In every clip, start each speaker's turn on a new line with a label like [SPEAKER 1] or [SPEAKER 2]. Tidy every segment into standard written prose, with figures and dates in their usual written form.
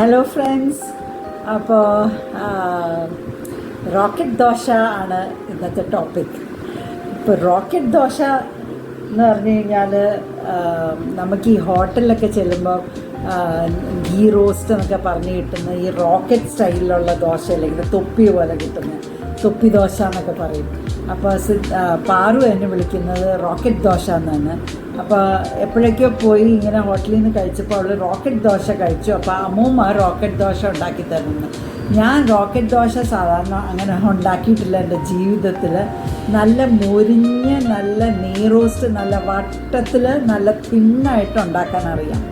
[SPEAKER 1] Hello friends, അപ്പോൾ rocket dosa ആണ് ഇന്നത്തെ ടോപ്പിക്. ഇപ്പോൾ റോക്കറ്റ് ദോശ എന്ന് പറഞ്ഞു കഴിഞ്ഞാൽ നമുക്ക് ഈ ഹോട്ടലിലൊക്കെ ചെല്ലുമ്പോൾ ഗീ റോസ്റ്റ് എന്നൊക്കെ പറഞ്ഞ് കിട്ടുന്ന ഈ റോക്കറ്റ് സ്റ്റൈലിലുള്ള ദോശ അല്ലെങ്കിൽ തൊപ്പി പോലെ കിട്ടുന്ന തൊപ്പി ദോശ എന്നൊക്കെ പറയും. അപ്പോൾ പാറു എന്നെ വിളിക്കുന്നത് റോക്കറ്റ് ദോശ എന്നാണ്. അപ്പോൾ എപ്പോഴൊക്കെയോ പോയി ഇങ്ങനെ ഹോട്ടലിൽ നിന്ന് കഴിച്ചപ്പോൾ അവൾ റോക്കറ്റ് ദോശ കഴിച്ചു. അപ്പോൾ അമ്മൂമ്മ റോക്കറ്റ് ദോശ ഉണ്ടാക്കി തരുന്നു. ഞാൻ റോക്കറ്റ് ദോശ സാധാരണ അങ്ങനെ ഉണ്ടാക്കിയിട്ടില്ല എൻ്റെ ജീവിതത്തിൽ. നല്ല മൊരിഞ്ഞ് നല്ല നെയ്റോസ്റ്റ് നല്ല വട്ടത്തിൽ നല്ല തിന്നായിട്ട് ഉണ്ടാക്കാൻ അറിയാം.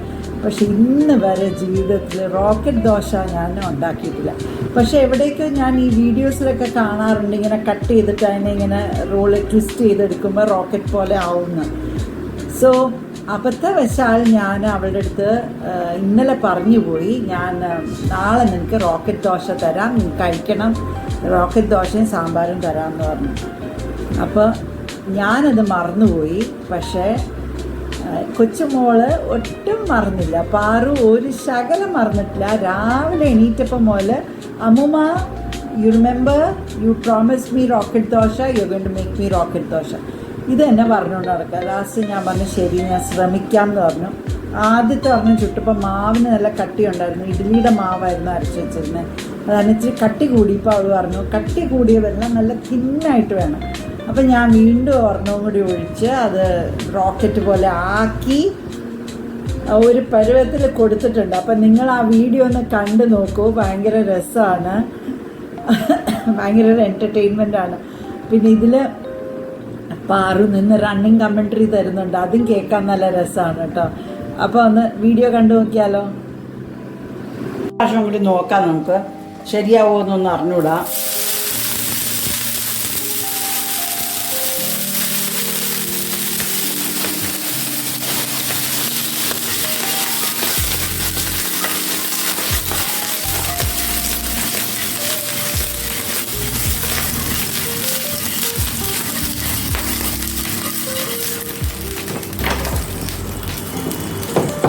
[SPEAKER 1] പക്ഷെ ഇന്ന് വരെ ജീവിതത്തിൽ റോക്കറ്റ് ദോശ ഞാൻ ഉണ്ടാക്കിയിട്ടില്ല. പക്ഷേ എവിടേക്കോ ഞാൻ ഈ വീഡിയോസിലൊക്കെ കാണാറുണ്ട്, ഇങ്ങനെ കട്ട് ചെയ്തിട്ട് അതിനെ ഇങ്ങനെ റോള് ട്വിസ്റ്റ് ചെയ്തെടുക്കുമ്പോൾ റോക്കറ്റ് പോലെ ആവുന്നു. സോ അബദ്ധവശാൽ ഞാൻ അവളുടെ അടുത്ത് ഇന്നലെ പറഞ്ഞു പോയി, ഞാൻ നാളെ നിനക്ക് റോക്കറ്റ് ദോശ തരാം, നീ കഴിക്കണം, റോക്കറ്റ് ദോശയും സാമ്പാറും തരാമെന്ന് പറഞ്ഞു. അപ്പോൾ ഞാനത് മറന്നുപോയി. പക്ഷേ കൊച്ചുമോള് ഒട്ടും മറന്നില്ല, പാറു ഒരു ശകലം മറന്നിട്ടില്ല. രാവിലെ എണീറ്റപ്പം മുതൽ അമ്മൂമ്മ you remember you promise me rocket dosa, you going to make me rocket dosa, ഇത് തന്നെ പറഞ്ഞുകൊണ്ട് നടക്കുക. ലാസ്റ്റ് ഞാൻ പറഞ്ഞു ശരി ഞാൻ ശ്രമിക്കാം എന്ന് പറഞ്ഞു. ആദ്യത്തെ പറഞ്ഞു ചുട്ടപ്പോൾ മാവിന് നല്ല കട്ടി ഉണ്ടായിരുന്നു, ഇഡ്ഡലിയുടെ മാവായിരുന്നു അരച്ച് വെച്ചിരുന്നത്. അതന്നെ ഇച്ചിരി കട്ടി കൂടിയപ്പോൾ അവൾ പറഞ്ഞു കട്ടി കൂടിയ വെള്ളം നല്ല തിന്നായിട്ട് വേണം. അപ്പം ഞാൻ വീണ്ടും ഒരെണ്ണവും കൂടി ഒഴിച്ച് അത് റോക്കറ്റ് പോലെ ആക്കി ഒരു പരുവത്തിൽ കൊടുത്തിട്ടുണ്ട്. അപ്പം നിങ്ങൾ ആ വീഡിയോ ഒന്ന് കണ്ടു നോക്കൂ, ഭയങ്കര രസമാണ്, ഭയങ്കര ഒരു എൻ്റർടൈൻമെൻ്റാണ്. പിന്നെ ഇതിൽ പാറു നിന്ന് റണ്ണിങ് കമൻട്രി തരുന്നുണ്ട്, അതും കേൾക്കാൻ നല്ല രസമാണ് കേട്ടോ. അപ്പോൾ ഒന്ന് വീഡിയോ കണ്ടു നോക്കിയാലോ. പ്രാവശ്യം കൂടി നോക്കാം, നമുക്ക് ശരിയാവുമോ എന്നൊന്ന് അറിഞ്ഞൂടാ.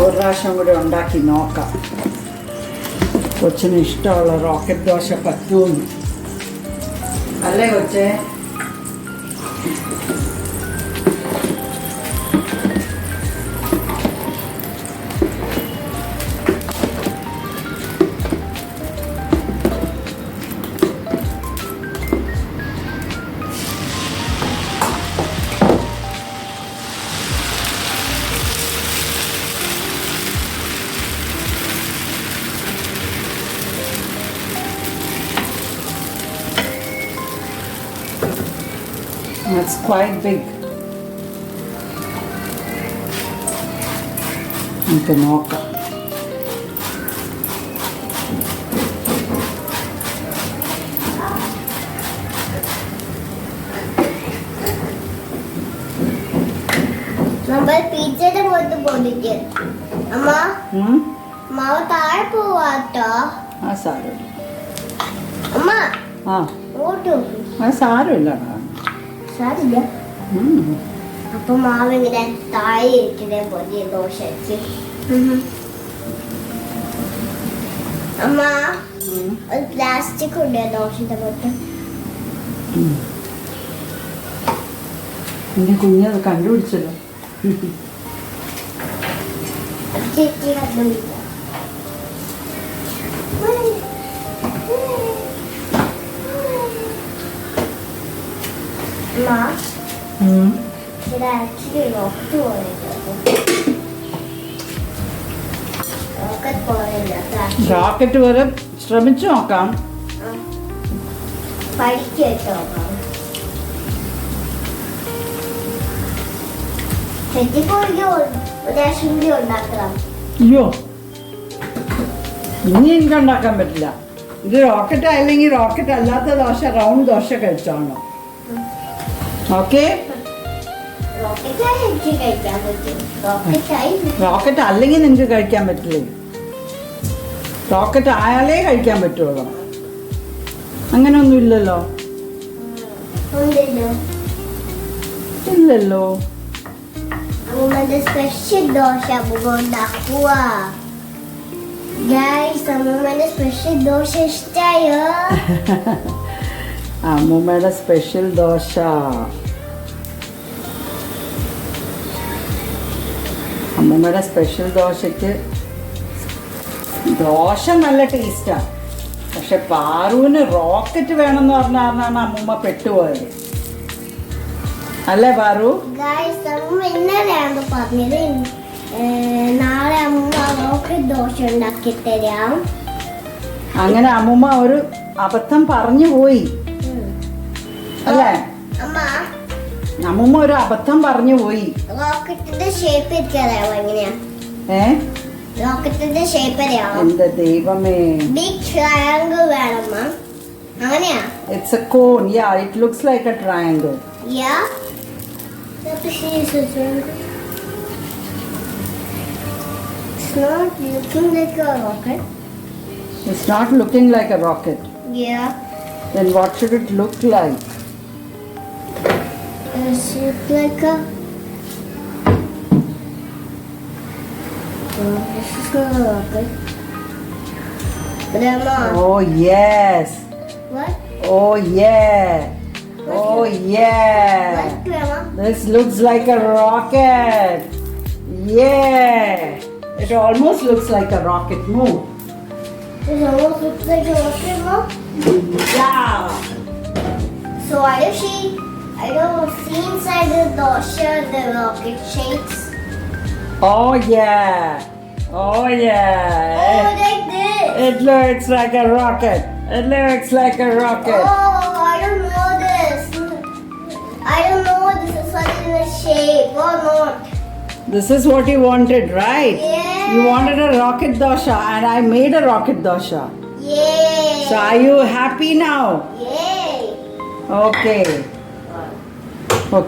[SPEAKER 1] ഒരു പ്രാവശ്യം കൂടി ഉണ്ടാക്കി നോക്കാം, കൊച്ചിന് ഇഷ്ടമുള്ള റോക്കറ്റ് ദോശ പറ്റുമെന്ന്. അല്ലേ കൊച്ചേ? It's quite big. നമുക്ക് നോക്കാം.
[SPEAKER 2] നമ്മൾ പിzzയുടെ പോയിട്ട് പോയിട്ട് അമ്മ മാവ് താഴെ പോവാട്ടോ.
[SPEAKER 1] ആ സാരമില്ല
[SPEAKER 2] അമ്മ,
[SPEAKER 1] ആ
[SPEAKER 2] ഓട്ടു
[SPEAKER 1] ആ സാരമില്ല.
[SPEAKER 2] അപ്പൊ മാവ് ഇങ്ങനെ താഴെ ഇരിക്കുന്ന പോലെ ദോശ വെച്ച് അമ്മ ഒരു പ്ലാസ്റ്റിക് ഉണ്ട് ദോശയുടെ പോട്ട്.
[SPEAKER 1] എന്റെ കുഞ്ഞത് കണ്ടുപിടിച്ചല്ലോ.
[SPEAKER 2] ചേച്ചി കണ്ടുപിടിച്ച
[SPEAKER 1] റോക്കറ്റ് പോലെ ശ്രമിച്ചു നോക്കാം. അയ്യോ, ഇനി എനിക്ക് ഉണ്ടാക്കാൻ പറ്റില്ല. ഇത് റോക്കറ്റ് അല്ലെങ്കിൽ റോക്കറ്റ് അല്ലാത്ത ദോശ, റൗണ്ട് ദോശ കഴിച്ചോണോ? ഓക്കെ, റോക്കറ്റ് അല്ലെങ്കിൽ നിങ്ങൾക്ക് കഴിക്കാൻ പറ്റില്ലേ? റോക്കറ്റ് ആയാലേ കഴിക്കാൻ പറ്റുള്ളൂ. അങ്ങനെയൊന്നും ഇല്ലല്ലോ. ഇല്ലല്ലോ.
[SPEAKER 2] സ്പെഷ്യൽ ദോശ ഉണ്ടാക്കുക. Guys, ഗൈസ് അമ്മൂമ്മേന്റെ സ്പെഷ്യൽ ദോശ ഇഷ്ടായോ?
[SPEAKER 1] അമ്മൂമ്മയുടെ സ്പെഷ്യൽ ദോശ. അമ്മൂമ്മയുടെ സ്പെഷ്യൽ ദോശയ്ക്ക് ദോശ നല്ല ടേസ്റ്റാണ്. പക്ഷെ പാറുവിന് റോക്കറ്റ് വേണമെന്ന് പറഞ്ഞാണ് അമ്മൂമ്മ പെട്ടുപോയത്. അല്ലേ പാറു?
[SPEAKER 2] ഗൈസ് അമ്മൂമ്മ ഇന്നലെയാണ് പറഞ്ഞത് നാളെ അമ്മൂമ്മ റോക്കറ്റ് ദോശ ഉണ്ടാക്കി തരാം.
[SPEAKER 1] അങ്ങനെ അമ്മൂമ്മ ഒരു അബദ്ധം പറഞ്ഞു പോയി അല്ലേ? അമ്മൂമ്മ ഒരു അബദ്ധം പറഞ്ഞു പോയി.
[SPEAKER 2] റോക്കറ്റിന്റെ ഷേപ്പ് എനിക്കറിയാമോ എങ്ങനെയാ? റോക്കറ്റിന്റെ ഷേപ്പ് അറിയാമോ?
[SPEAKER 1] എന്റെ ദൈവമേ,
[SPEAKER 2] ബിഗ് ട്രയാങ്കിൾ വേണമ്മ. അങ്ങനെയാ?
[SPEAKER 1] It's a cone. Yeah, it looks like a triangle.
[SPEAKER 2] Yeah, it's not looking like a rocket.
[SPEAKER 1] It's not looking like a rocket.
[SPEAKER 2] Yeah,
[SPEAKER 1] Then what should it look like?
[SPEAKER 2] it's look like a. Oh, this is not a rocket. Grandma.
[SPEAKER 1] Oh yes.
[SPEAKER 2] What?
[SPEAKER 1] Oh yeah. Oh yeah.
[SPEAKER 2] What, Grandma?
[SPEAKER 1] This looks like a rocket. Yeah. It almost looks like a rocket. Move.
[SPEAKER 2] This almost looks like a rocket, Mom.
[SPEAKER 1] Yeah.
[SPEAKER 2] So I don't see inside the dosha the rocket shapes.
[SPEAKER 1] Oh yeah. Oh yeah.
[SPEAKER 2] Oh, like this.
[SPEAKER 1] It looks like a rocket. It looks like a rocket.
[SPEAKER 2] Oh, I don't know this. I don't know this is what in the shape or not.
[SPEAKER 1] This is what you wanted, right?
[SPEAKER 2] Yeah.
[SPEAKER 1] You wanted a rocket dosha and I made a rocket dosha.
[SPEAKER 2] Yay.
[SPEAKER 1] So are you happy now?
[SPEAKER 2] Yay.
[SPEAKER 1] Okay. Okay.